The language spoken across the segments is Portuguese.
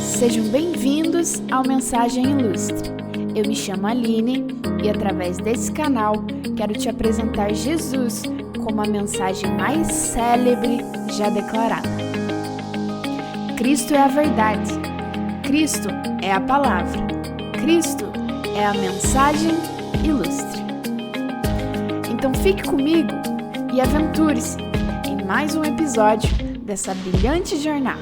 Sejam bem-vindos ao Mensagem Ilustre. Eu me chamo Aline e através desse canal quero te apresentar Jesus como a mensagem mais célebre já declarada. Cristo é a verdade, Cristo é a palavra, Cristo é a mensagem ilustre. Então fique comigo e aventure-se em mais um episódio dessa brilhante jornada.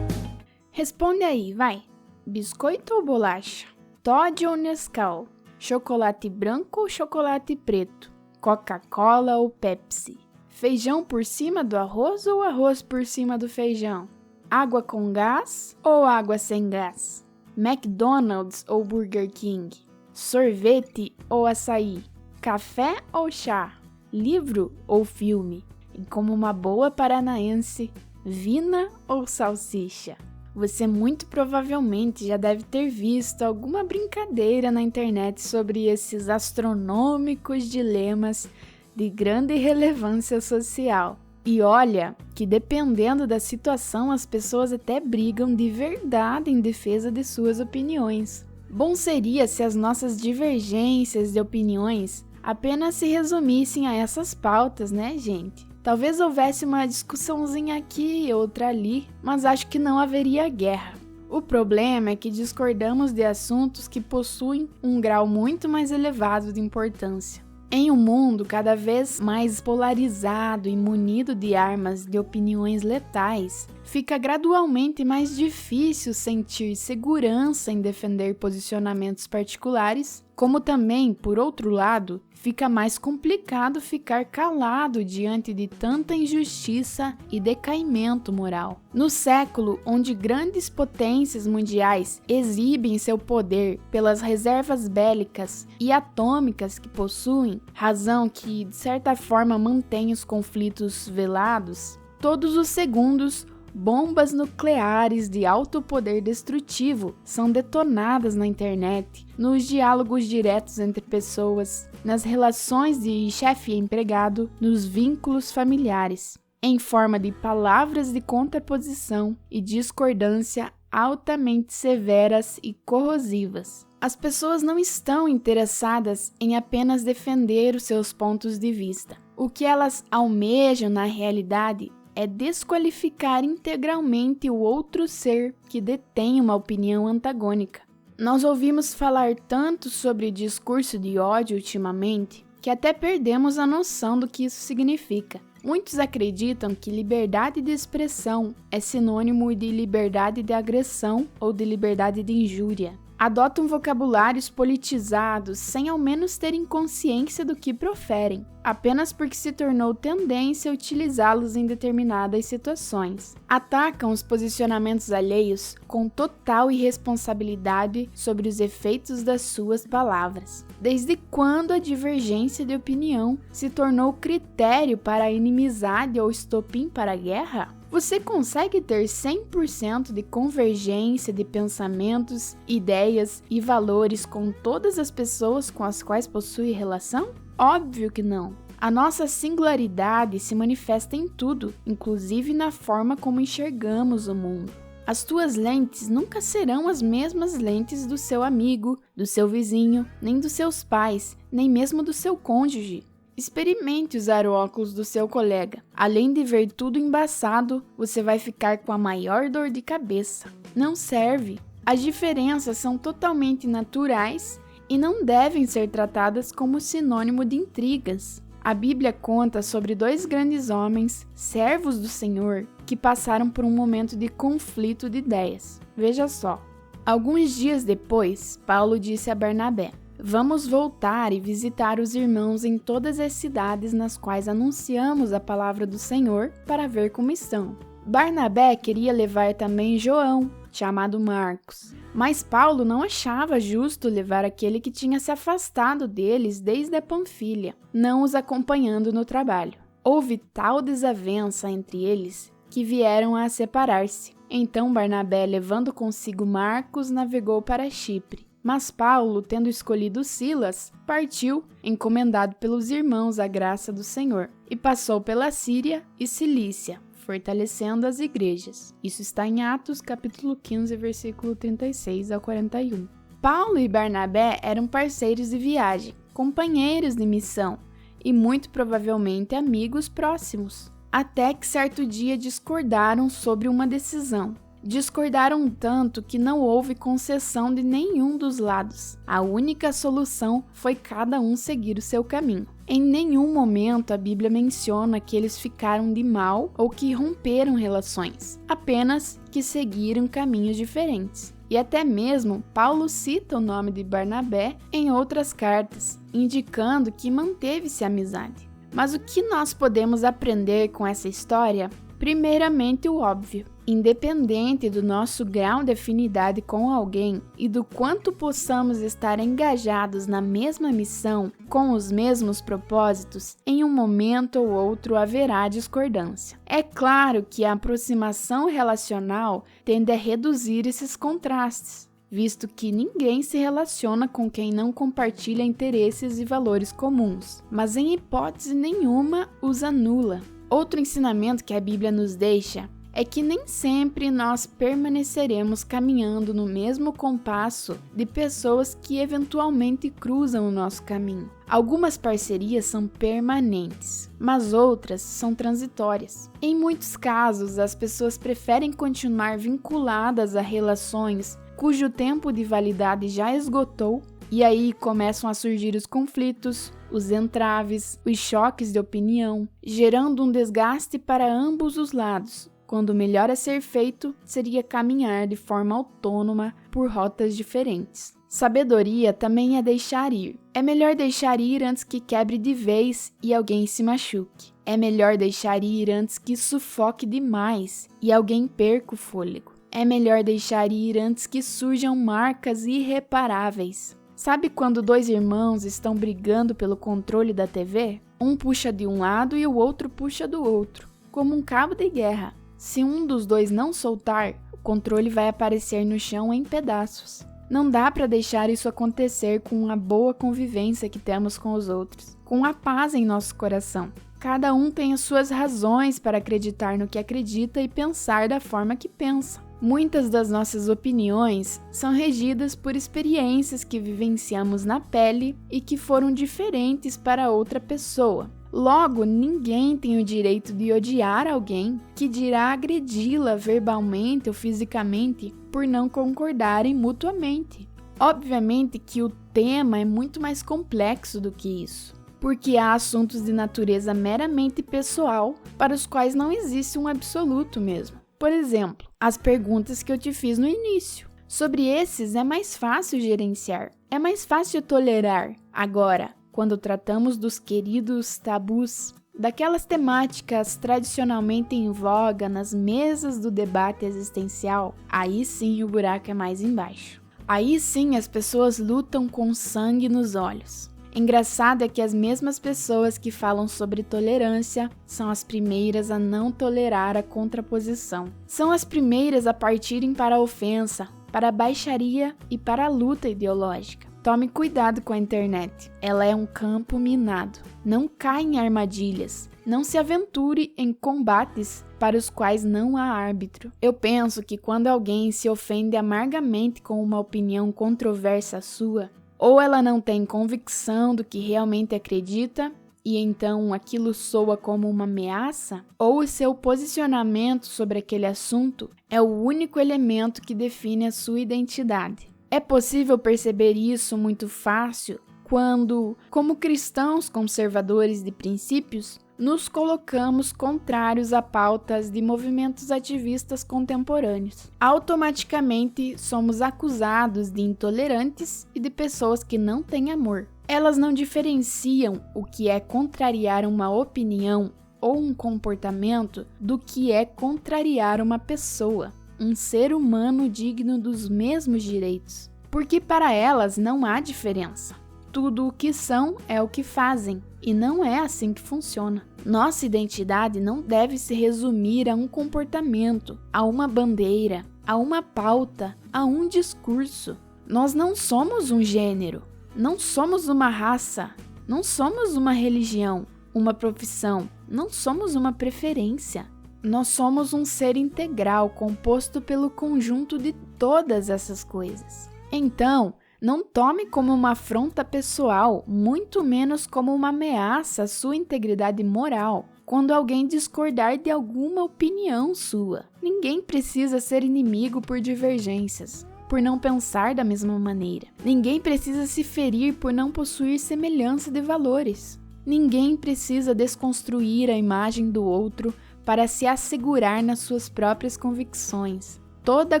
Responde aí, vai. Biscoito ou bolacha? Toddy ou Nescau? Chocolate branco ou chocolate preto? Coca-Cola ou Pepsi? Feijão por cima do arroz ou arroz por cima do feijão? Água com gás ou água sem gás? McDonald's ou Burger King? Sorvete ou açaí? Café ou chá? Livro ou filme? E como uma boa paranaense, vina ou salsicha? Você muito provavelmente já deve ter visto alguma brincadeira na internet sobre esses astronômicos dilemas de grande relevância social. E olha que dependendo da situação as pessoas até brigam de verdade em defesa de suas opiniões. Bom seria se as nossas divergências de opiniões apenas se resumissem a essas pautas, né, gente? Talvez houvesse uma discussãozinha aqui e outra ali, mas acho que não haveria guerra. O problema é que discordamos de assuntos que possuem um grau muito mais elevado de importância. Em um mundo cada vez mais polarizado e munido de armas de opiniões letais, fica gradualmente mais difícil sentir segurança em defender posicionamentos particulares, como também, por outro lado, fica mais complicado ficar calado diante de tanta injustiça e decaimento moral. No século onde grandes potências mundiais exibem seu poder pelas reservas bélicas e atômicas que possuem, razão que de certa forma mantém os conflitos velados, todos os segundos bombas nucleares de alto poder destrutivo são detonadas na internet, nos diálogos diretos entre pessoas, nas relações de chefe e empregado, nos vínculos familiares, em forma de palavras de contraposição e discordância altamente severas e corrosivas. As pessoas não estão interessadas em apenas defender os seus pontos de vista. O que elas almejam na realidade é desqualificar integralmente o outro ser que detém uma opinião antagônica. Nós ouvimos falar tanto sobre discurso de ódio ultimamente que até perdemos a noção do que isso significa. Muitos acreditam que liberdade de expressão é sinônimo de liberdade de agressão ou de liberdade de injúria. Adotam vocabulários politizados sem ao menos terem consciência do que proferem, apenas porque se tornou tendência utilizá-los em determinadas situações. Atacam os posicionamentos alheios com total irresponsabilidade sobre os efeitos das suas palavras. Desde quando a divergência de opinião se tornou critério para a inimizade ou estopim para a guerra? Você consegue ter 100% de convergência de pensamentos, ideias e valores com todas as pessoas com as quais possui relação? Óbvio que não. A nossa singularidade se manifesta em tudo, inclusive na forma como enxergamos o mundo. As tuas lentes nunca serão as mesmas lentes do seu amigo, do seu vizinho, nem dos seus pais, nem mesmo do seu cônjuge. Experimente usar o óculos do seu colega. Além de ver tudo embaçado, você vai ficar com a maior dor de cabeça. Não serve. As diferenças são totalmente naturais e não devem ser tratadas como sinônimo de intrigas. A Bíblia conta sobre dois grandes homens, servos do Senhor, que passaram por um momento de conflito de ideias. Veja só. Alguns dias depois, Paulo disse a Barnabé: "Vamos voltar e visitar os irmãos em todas as cidades nas quais anunciamos a palavra do Senhor para ver como estão." Barnabé queria levar também João, chamado Marcos, mas Paulo não achava justo levar aquele que tinha se afastado deles desde a Panfilha, não os acompanhando no trabalho. Houve tal desavença entre eles que vieram a separar-se. Então Barnabé, levando consigo Marcos, navegou para Chipre. Mas Paulo, tendo escolhido Silas, partiu, encomendado pelos irmãos à graça do Senhor, e passou pela Síria e Cilícia, fortalecendo as igrejas. Isso está em Atos capítulo 15, versículo 36 ao 41. Paulo e Barnabé eram parceiros de viagem, companheiros de missão e muito provavelmente amigos próximos. Até que certo dia discordaram sobre uma decisão. Discordaram tanto que não houve concessão de nenhum dos lados. A única solução foi cada um seguir o seu caminho. Em nenhum momento a Bíblia menciona que eles ficaram de mal ou que romperam relações, apenas que seguiram caminhos diferentes. E até mesmo Paulo cita o nome de Barnabé em outras cartas, indicando que manteve-se a amizade. Mas o que nós podemos aprender com essa história? Primeiramente, o óbvio. Independente do nosso grau de afinidade com alguém e do quanto possamos estar engajados na mesma missão, com os mesmos propósitos, em um momento ou outro haverá discordância. É claro que a aproximação relacional tende a reduzir esses contrastes, visto que ninguém se relaciona com quem não compartilha interesses e valores comuns, mas em hipótese nenhuma os anula. Outro ensinamento que a Bíblia nos deixa é que nem sempre nós permaneceremos caminhando no mesmo compasso de pessoas que eventualmente cruzam o nosso caminho. Algumas parcerias são permanentes, mas outras são transitórias. Em muitos casos, as pessoas preferem continuar vinculadas a relações cujo tempo de validade já esgotou, e aí começam a surgir os conflitos, os entraves, os choques de opinião, gerando um desgaste para ambos os lados, quando o melhor a ser feito seria caminhar de forma autônoma por rotas diferentes. Sabedoria também é deixar ir. É melhor deixar ir antes que quebre de vez e alguém se machuque. É melhor deixar ir antes que sufoque demais e alguém perca o fôlego. É melhor deixar ir antes que surjam marcas irreparáveis. Sabe quando dois irmãos estão brigando pelo controle da TV? Um puxa de um lado e o outro puxa do outro, como um cabo de guerra. Se um dos dois não soltar, o controle vai aparecer no chão em pedaços. Não dá para deixar isso acontecer com a boa convivência que temos com os outros, com a paz em nosso coração. Cada um tem as suas razões para acreditar no que acredita e pensar da forma que pensa. Muitas das nossas opiniões são regidas por experiências que vivenciamos na pele e que foram diferentes para outra pessoa. Logo, ninguém tem o direito de odiar alguém que dirá agredi-la verbalmente ou fisicamente por não concordarem mutuamente. Obviamente que o tema é muito mais complexo do que isso, porque há assuntos de natureza meramente pessoal para os quais não existe um absoluto mesmo. Por exemplo, as perguntas que eu te fiz no início. Sobre esses é mais fácil gerenciar, é mais fácil tolerar. Agora, quando tratamos dos queridos tabus, daquelas temáticas tradicionalmente em voga nas mesas do debate existencial, aí sim o buraco é mais embaixo. Aí sim as pessoas lutam com sangue nos olhos. Engraçado é que as mesmas pessoas que falam sobre tolerância são as primeiras a não tolerar a contraposição. São as primeiras a partirem para a ofensa, para a baixaria e para a luta ideológica. Tome cuidado com a internet, ela é um campo minado. Não caia em armadilhas, não se aventure em combates para os quais não há árbitro. Eu penso que quando alguém se ofende amargamente com uma opinião controversa sua, ou ela não tem convicção do que realmente acredita, e então aquilo soa como uma ameaça, ou o seu posicionamento sobre aquele assunto é o único elemento que define a sua identidade. É possível perceber isso muito fácil quando, como cristãos conservadores de princípios, nos colocamos contrários a pautas de movimentos ativistas contemporâneos. Automaticamente somos acusados de intolerantes e de pessoas que não têm amor. Elas não diferenciam o que é contrariar uma opinião ou um comportamento do que é contrariar uma pessoa, um ser humano digno dos mesmos direitos, porque para elas não há diferença. Tudo o que são é o que fazem, e não é assim que funciona. Nossa identidade não deve se resumir a um comportamento, a uma bandeira, a uma pauta, a um discurso. Nós não somos um gênero, não somos uma raça, não somos uma religião, uma profissão, não somos uma preferência. Nós somos um ser integral composto pelo conjunto de todas essas coisas. Então, não tome como uma afronta pessoal, muito menos como uma ameaça à sua integridade moral, quando alguém discordar de alguma opinião sua. Ninguém precisa ser inimigo por divergências, por não pensar da mesma maneira. Ninguém precisa se ferir por não possuir semelhança de valores. Ninguém precisa desconstruir a imagem do outro para se assegurar nas suas próprias convicções. Toda a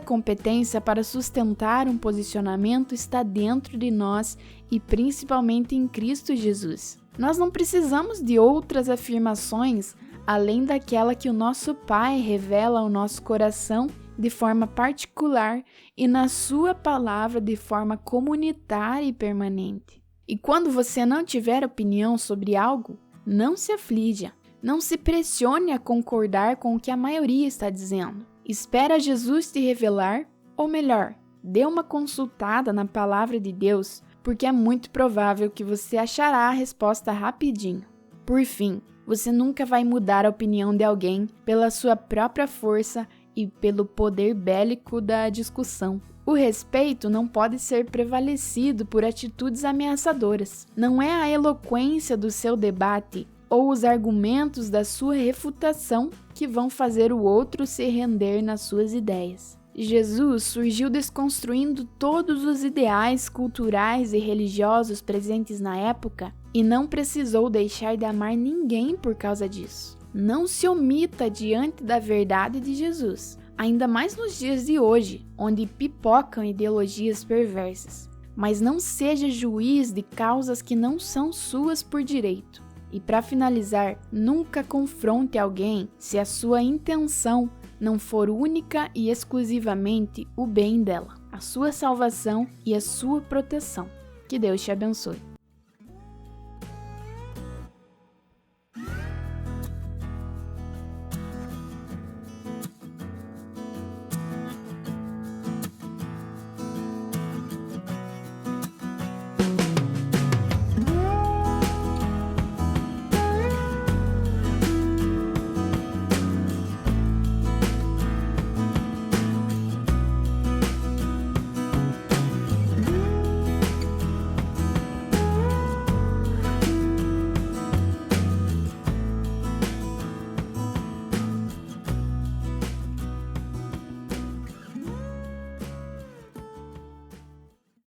competência para sustentar um posicionamento está dentro de nós e principalmente em Cristo Jesus. Nós não precisamos de outras afirmações além daquela que o nosso Pai revela ao nosso coração de forma particular e na sua palavra de forma comunitária e permanente. E quando você não tiver opinião sobre algo, não se aflija. Não se pressione a concordar com o que a maioria está dizendo. Espera Jesus te revelar, ou melhor, dê uma consultada na palavra de Deus, porque é muito provável que você achará a resposta rapidinho. Por fim, você nunca vai mudar a opinião de alguém pela sua própria força e pelo poder bélico da discussão. O respeito não pode ser prevalecido por atitudes ameaçadoras. Não é a eloquência do seu debate ou os argumentos da sua refutação que vão fazer o outro se render nas suas ideias. Jesus surgiu desconstruindo todos os ideais culturais e religiosos presentes na época e não precisou deixar de amar ninguém por causa disso. Não se omita diante da verdade de Jesus, ainda mais nos dias de hoje, onde pipocam ideologias perversas. Mas não seja juiz de causas que não são suas por direito. E para finalizar, nunca confronte alguém se a sua intenção não for única e exclusivamente o bem dela, a sua salvação e a sua proteção. Que Deus te abençoe.